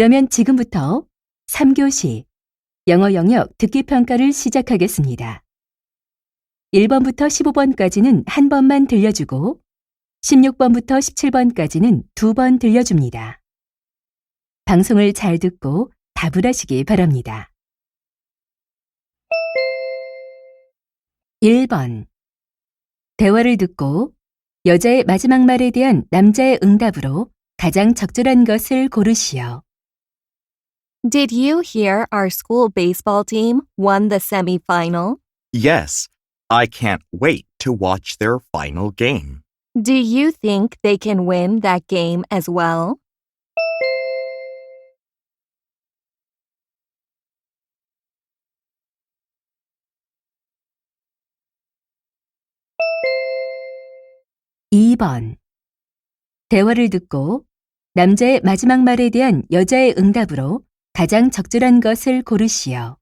그러면 지금부터 3교시 영어 영역 듣기 평가를 시작하겠습니다. 1번부터 15번까지는 한 번만 들려주고 16번부터 17번까지는 2번 들려줍니다. 방송을 잘 듣고 답을 하시기 바랍니다. 1번. 대화를 듣고 여자의 마지막 말에 대한 남자의 응답으로 가장 적절한 것을 고르시오. Did you hear our school baseball team won the semifinal? Yes, I can't wait to watch their final game. Do you think they can win that game as well? 2번. 대화를 듣고 남자의 마지막 말에 대한 여자의 응답으로 가장 적절한 것을 고르시오.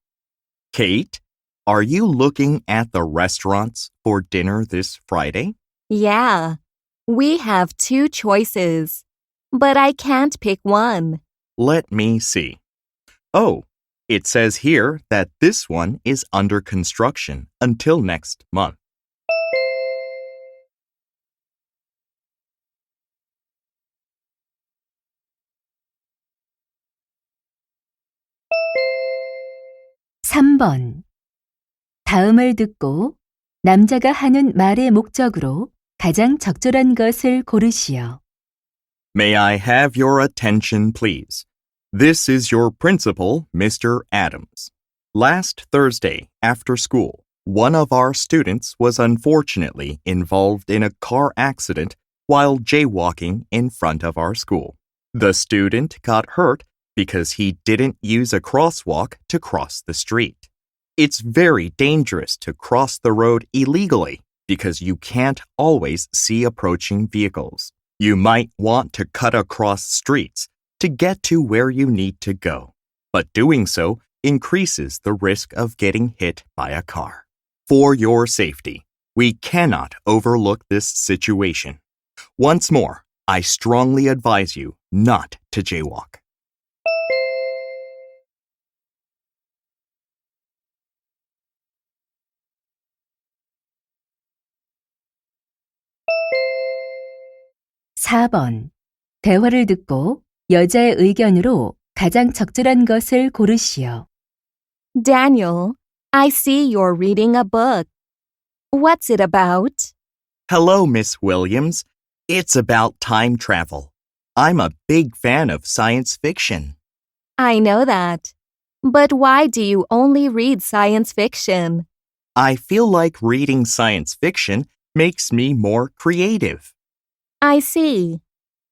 Kate, are you looking at the restaurants for dinner this Friday? Yeah, we have two choices, but I can't pick one. Let me see. Oh, it says here that this one is under construction until next month. 3번. 다음을 듣고 남자가 하는 말의 목적으로 가장 적절한 것을 고르시오. May I have your attention, please? This is your principal, Mr. Adams. Last Thursday, after school, one of our students was unfortunately involved in a car accident while jaywalking in front of our school. The student got hurt because he didn't use a crosswalk to cross the street. It's very dangerous to cross the road illegally because you can't always see approaching vehicles. You might want to cut across streets to get to where you need to go, but doing so increases the risk of getting hit by a car. For your safety, we cannot overlook this situation. Once more, I strongly advise you not to jaywalk. 4번. 대화를 듣고 여자의 의견으로 가장 적절한 것을 고르시오. Daniel, I see you're reading a book. What's it about? Hello, Miss Williams. It's about time travel. I'm a big fan of science fiction. I know that. But why do you only read science fiction? I feel like reading science fiction makes me more creative. I see.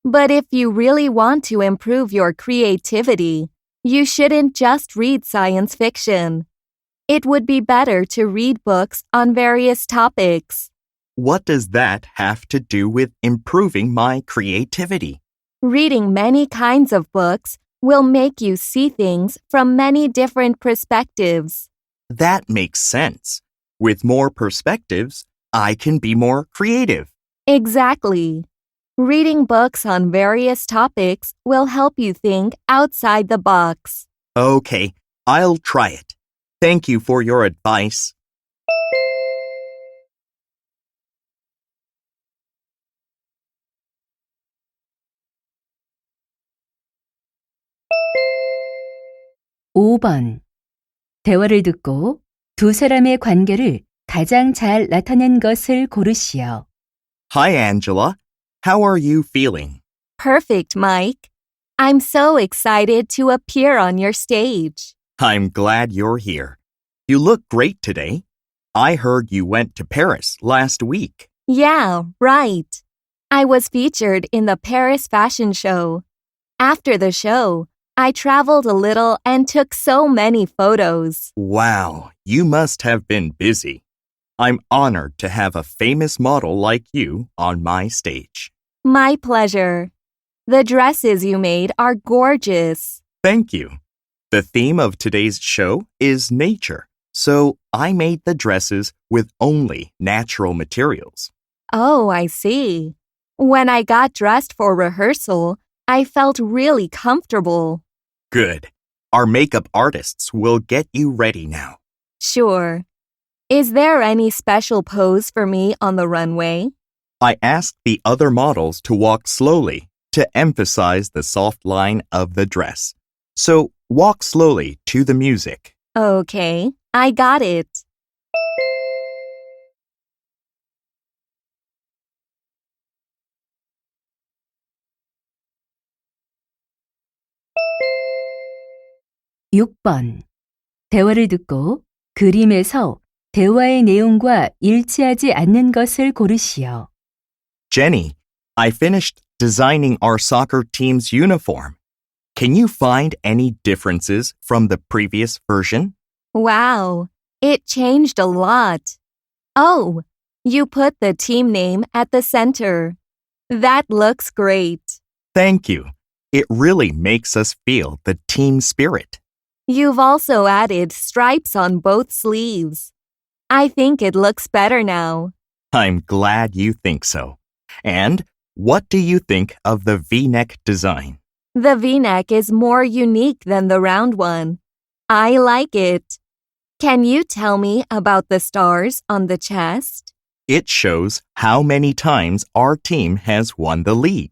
But if you really want to improve your creativity, you shouldn't just read science fiction. It would be better to read books on various topics. What does that have to do with improving my creativity? Reading many kinds of books will make you see things from many different perspectives. That makes sense. With more perspectives, I can be more creative. Exactly. Reading books on various topics will help you think outside the box. Okay, I'll try it. Thank you for your advice. 5번. 대화를 듣고 두 사람의 관계를 가장 잘 나타낸 것을 고르시오. Hi, Angela. How are you feeling? Perfect, Mike. I'm so excited to appear on your stage. I'm glad you're here. You look great today. I heard you went to Paris last week. Yeah, right. I was featured in the Paris fashion show. After the show, I traveled a little and took so many photos. Wow, you must have been busy. I'm honored to have a famous model like you on my stage. My pleasure. The dresses you made are gorgeous. Thank you. The theme of today's show is nature, so I made the dresses with only natural materials. Oh, I see. When I got dressed for rehearsal, I felt really comfortable. Good. Our makeup artists will get you ready now. Sure. Is there any special pose for me on the runway? I asked the other models to walk slowly to emphasize the soft line of the dress. So walk slowly to the music. Okay, I got it. 육 번 대화를 듣고 그림에서 대화의 내용과 일치하지 않는 것을 고르시오. Jenny, I finished designing our soccer team's uniform. Can you find any differences from the previous version? Wow, it changed a lot. Oh, you put the team name at the center. That looks great. Thank you. It really makes us feel the team spirit. You've also added stripes on both sleeves. I think it looks better now. I'm glad you think so. And what do you think of the V-neck design? The V-neck is more unique than the round one. I like it. Can you tell me about the stars on the chest? It shows how many times our team has won the league.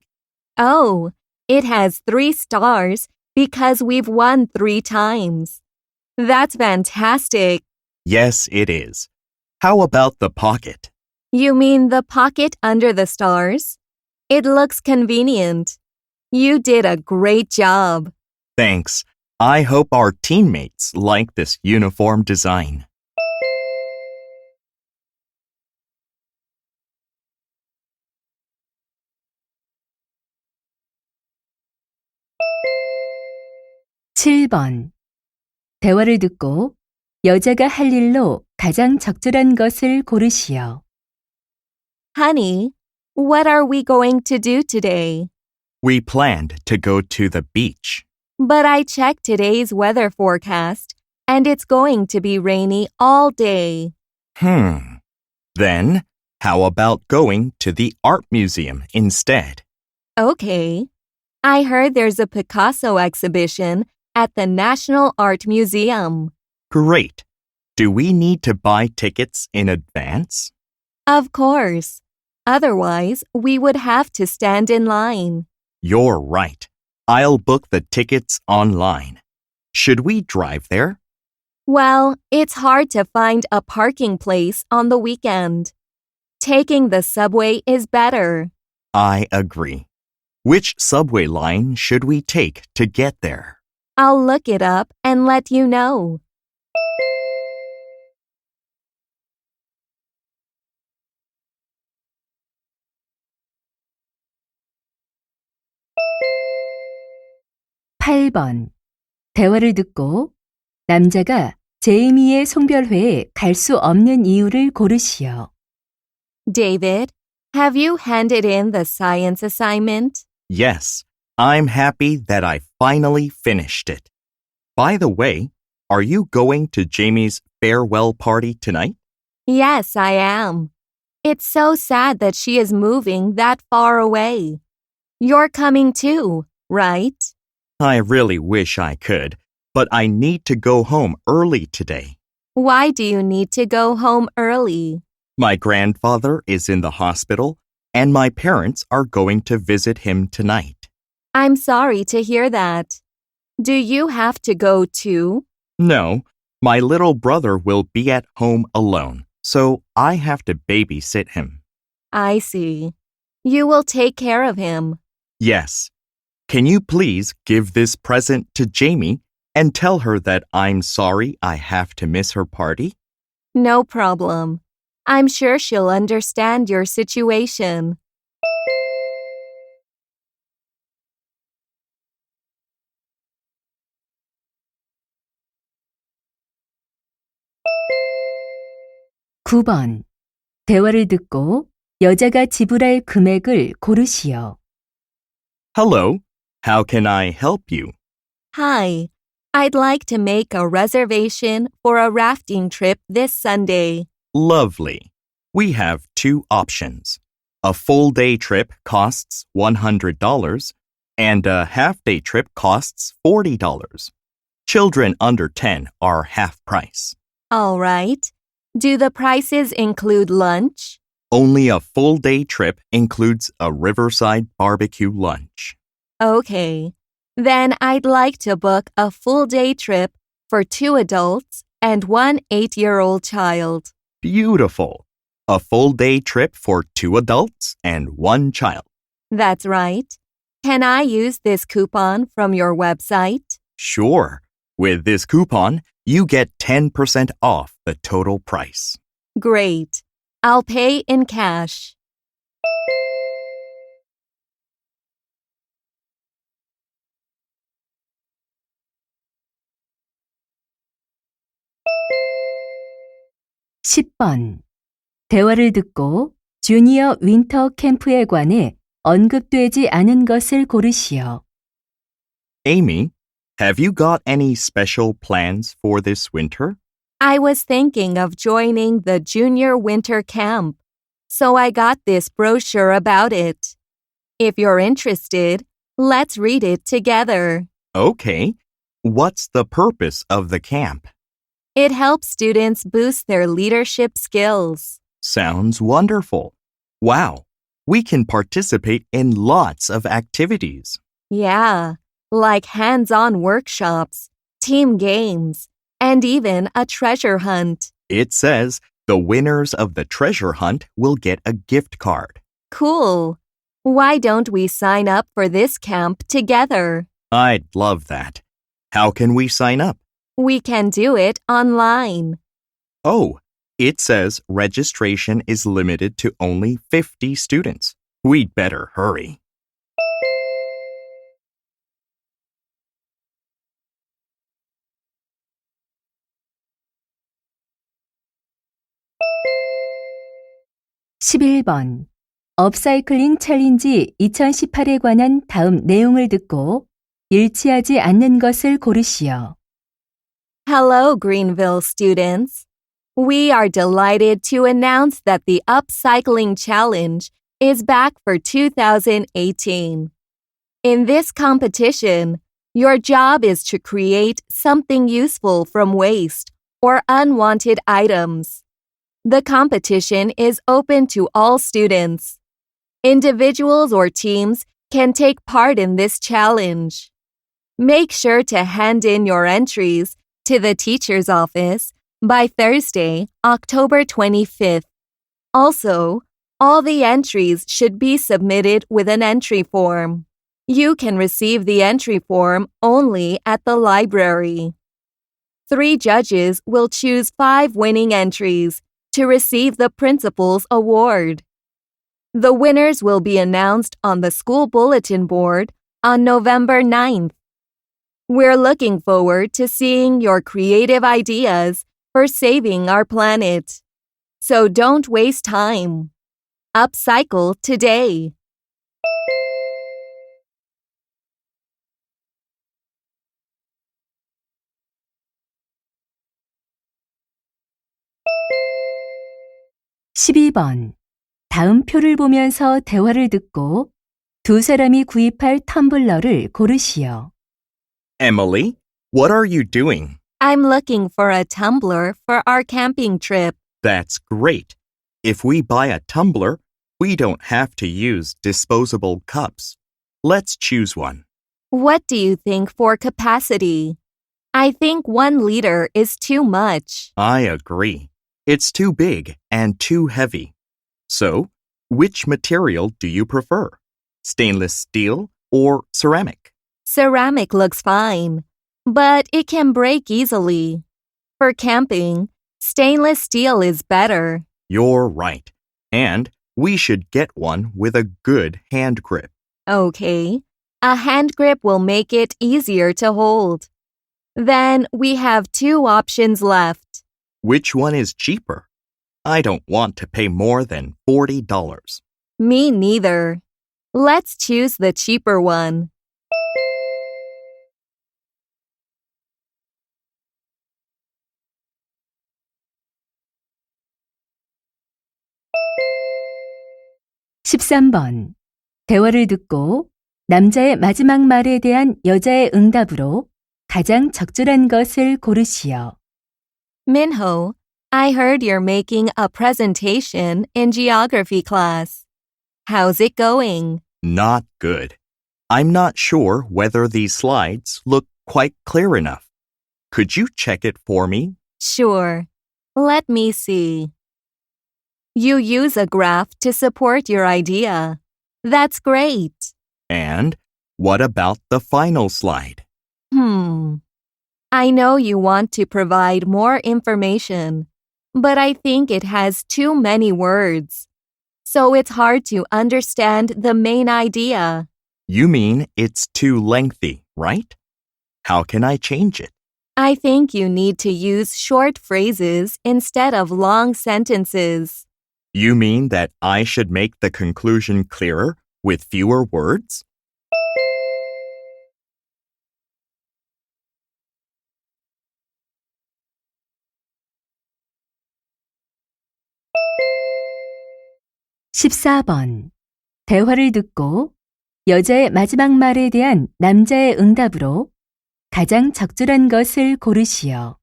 Oh, it has 3 stars because we've won 3 times. That's fantastic. Yes, it is. How about the pocket? You mean the pocket under the stars? It looks convenient. You did a great job. Thanks. I hope our teammates like this uniform design. 칠 번 대화를 듣고 여자가 할 일로 가장 적절한 것을 고르시오. Honey, what are we going to do today? We planned to go to the beach. But I checked today's weather forecast, and it's going to be rainy all day. Then, how about going to the art museum instead? Okay. I heard there's a Picasso exhibition at the National Art Museum. Great. Do we need to buy tickets in advance? Of course. Otherwise, we would have to stand in line. You're right. I'll book the tickets online. Should we drive there? Well, it's hard to find a parking place on the weekend. Taking the subway is better. I agree. Which subway line should we take to get there? I'll look it up and let you know. 팔 번 대화를 듣고 남자가 제이미의 송별회에 갈 수 없는 이유를 고르시오. David, have you handed in the science assignment? Yes, I'm happy that I finally finished it. By the way, are you going to Jamie's farewell party tonight? Yes, I am. It's so sad that she is moving that far away. You're coming too, right? I really wish I could, but I need to go home early today. Why do you need to go home early? My grandfather is in the hospital, and my parents are going to visit him tonight. I'm sorry to hear that. Do you have to go too? No, my little brother will be at home alone, so I have to babysit him. I see. You will take care of him. Yes. Can you please give this present to Jamie and tell her that I'm sorry I have to miss her party? No problem. I'm sure she'll understand your situation. 구 번 대화를 듣고 여자가 지불할 금액을 고르시오. Hello, how can I help you? Hi, I'd like to make a reservation for a rafting trip this Sunday. Lovely. We have 2 options. A full day trip costs $100, And a half-day trip costs $40. Children under 10 are half price. All right. Do the prices include lunch? Only a full-day trip includes a riverside barbecue lunch. Okay. Then I'd like to book a full-day trip for 2 adults and 1 8-year-old child. Beautiful. A full-day trip for 2 adults and 1 child. That's right. Can I use this coupon from your website? Sure. With this coupon, you get 10% off the total price. Great. I'll pay in cash. (10번) 대화를 듣고 주니어 윈터 캠프에 관해 언급되지 않은 것을 고르시오. Amy, have you got any special plans for this winter? I was thinking of joining the junior winter camp, so I got this brochure about it. If you're interested, let's read it together. Okay. What's the purpose of the camp? It helps students boost their leadership skills. Sounds wonderful. Wow. We can participate in lots of activities. Yeah, like hands-on workshops, team games, and even a treasure hunt. It says the winners of the treasure hunt will get a gift card. Cool. Why don't we sign up for this camp together? I'd love that. How can we sign up? We can do it online. Oh, it says registration is limited to only 50 students. We'd better hurry. (11번) 업사이클링 챌린지 2018에 관한 다음 내용을 듣고 일치하지 않는 것을 고르시오. Hello, Greenville students. We are delighted to announce that the Upcycling Challenge is back for 2018. In this competition, your job is to create something useful from waste or unwanted items. The competition is open to all students. Individuals or teams can take part in this challenge. Make sure to hand in your entries to the teacher's office by Thursday, October 25th. Also, all the entries should be submitted with an entry form. You can receive the entry form only at the library. 3 judges will choose 5 winning entries to receive the Principal's Award. The winners will be announced on the school bulletin board on November 9th. We're looking forward to seeing your creative ideas for saving our planet. So don't waste time. Upcycle today. (12번) 다음 표를 보면서 대화를 듣고 두 사람이 구입할 텀블러를 고르시오. Emily, what are you doing? I'm looking for a tumbler for our camping trip. That's great. If we buy a tumbler, we don't have to use disposable cups. Let's choose one. What do you think for capacity? I think 1 liter is too much. I agree. It's too big and too heavy. So, which material do you prefer? Stainless steel or ceramic? Ceramic looks fine, but it can break easily. For camping, stainless steel is better. You're right. And we should get one with a good hand grip. Okay, a hand grip will make it easier to hold. Then we have 2 options left. Which one is cheaper? I don't want to pay more than $40. Me neither. Let's choose the cheaper one. (13번) 대화를 듣고 남자의 마지막 말에 대한 여자의 응답으로 가장 적절한 것을 고르시오. Minho, I heard you're making a presentation in geography class. How's it going? Not good. I'm not sure whether these slides look quite clear enough. Could you check it for me? Sure. Let me see. You use a graph to support your idea. That's great. And what about the final slide? I know you want to provide more information, but I think it has too many words. So it's hard to understand the main idea. You mean it's too lengthy, right? How can I change it? I think you need to use short phrases instead of long sentences. You mean that I should make the conclusion clearer with fewer words? (14번) 대화를 듣고 여자의 마지막 말에 대한 남자의 응답으로 가장 적절한 것을 고르시오.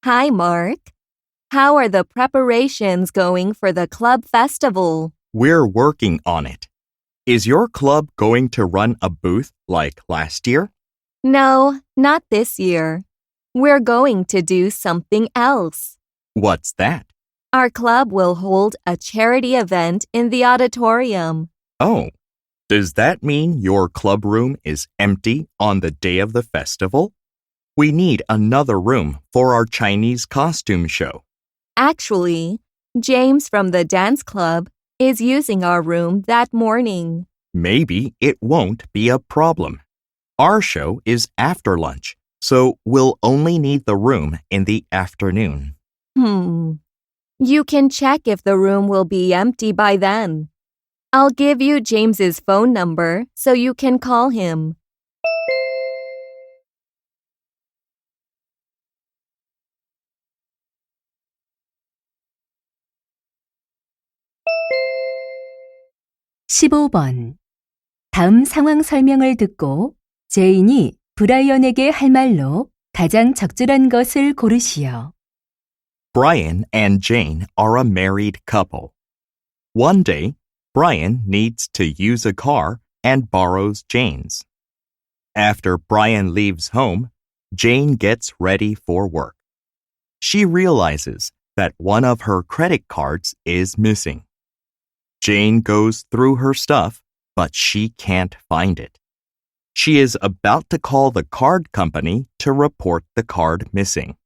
Hi, Mark. How are the preparations going for the club festival? We're working on it. Is your club going to run a booth like last year? No, not this year. We're going to do something else. What's that? Our club will hold a charity event in the auditorium. Oh, does that mean your club room is empty on the day of the festival? We need another room for our Chinese costume show. Actually, James from the dance club is using our room that morning. Maybe it won't be a problem. Our show is after lunch, so we'll only need the room in the afternoon. You can check if the room will be empty by then. I'll give you James's phone number so you can call him. (15번) 다음 상황 설명을 듣고 제인이 브라이언에게 할 말로 가장 적절한 것을 고르시오. Brian and Jane are a married couple. One day, Brian needs to use a car and borrows Jane's. After Brian leaves home, Jane gets ready for work. She realizes that one of her credit cards is missing. Jane goes through her stuff, but she can't find it. She is about to call the card company to report the card missing.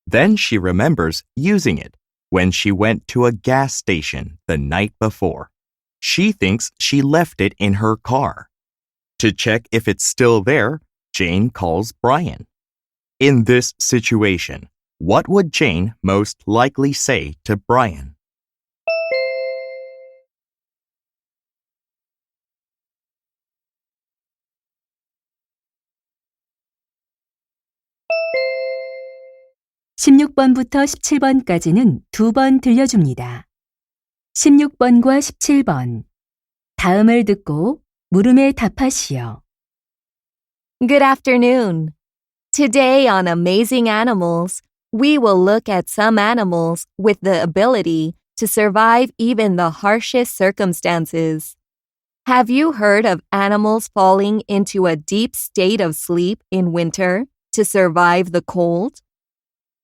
Then she remembers using it when she went to a gas station the night before. She thinks she left it in her car. To check if it's still there, Jane calls Brian. In this situation, what would Jane most likely say to Brian? (16번부터 17번까지는 2번 들려줍니다. 16번과 17번 다음을 듣고 물음에 답하시오. Good afternoon. Today on Amazing Animals, we will look at some animals with the ability to survive even the harshest circumstances. Have you heard of animals falling into a deep state of sleep in winter to survive the cold?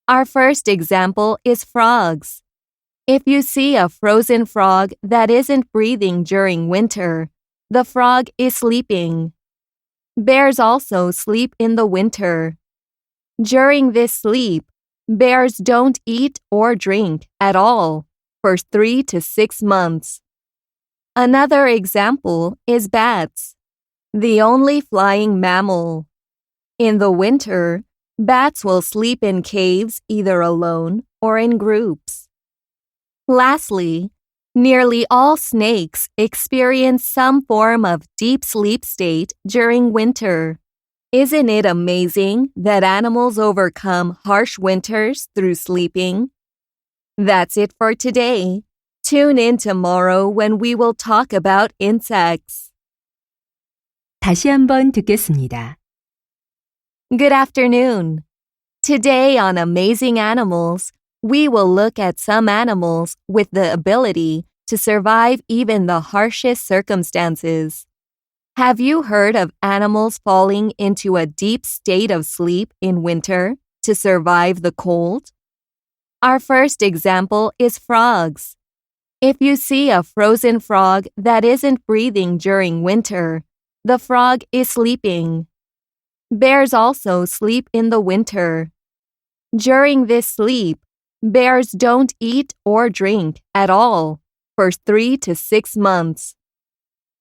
Our first example is frogs. If you see a frozen frog that isn't breathing during winter, the frog is sleeping. Bears also sleep in the winter. During this sleep, bears don't eat or drink at all for 3 to 6 months. Another example is bats, the only flying mammal. In the winter, bats will sleep in caves either alone or in groups. Lastly, nearly all snakes experience some form of deep sleep state during winter. Isn't it amazing that animals overcome harsh winters through sleeping? That's it for today. Tune in tomorrow when we will talk about insects. 다시 한번 듣겠습니다. Good afternoon. Today on Amazing Animals, we will look at some animals with the ability to survive even the harshest circumstances. Have you heard of animals falling into a deep state of sleep in winter to survive the cold? Our first example is frogs. If you see a frozen frog that isn't breathing during winter, the frog is sleeping. Bears also sleep in the winter. During this sleep, bears don't eat or drink at all for 3 to 6 months.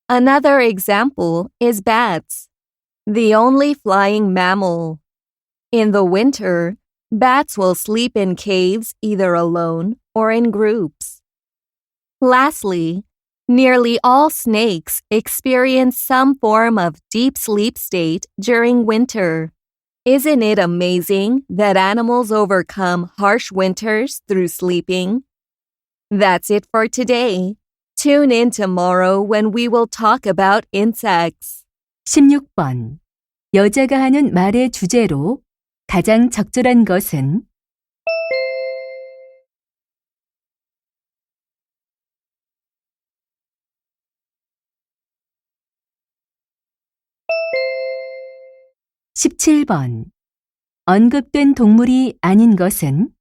Another example is bats, the only flying mammal. In the winter, bats will sleep in caves either alone or in groups. Lastly, nearly all snakes experience some form of deep sleep state during winter. Isn't it amazing that animals overcome harsh winters through sleeping? That's it for today. Tune in tomorrow when we will talk about insects. 16번. 여자가 하는 말의 주제로 가장 적절한 것은 17번. 언급된 동물이 아닌 것은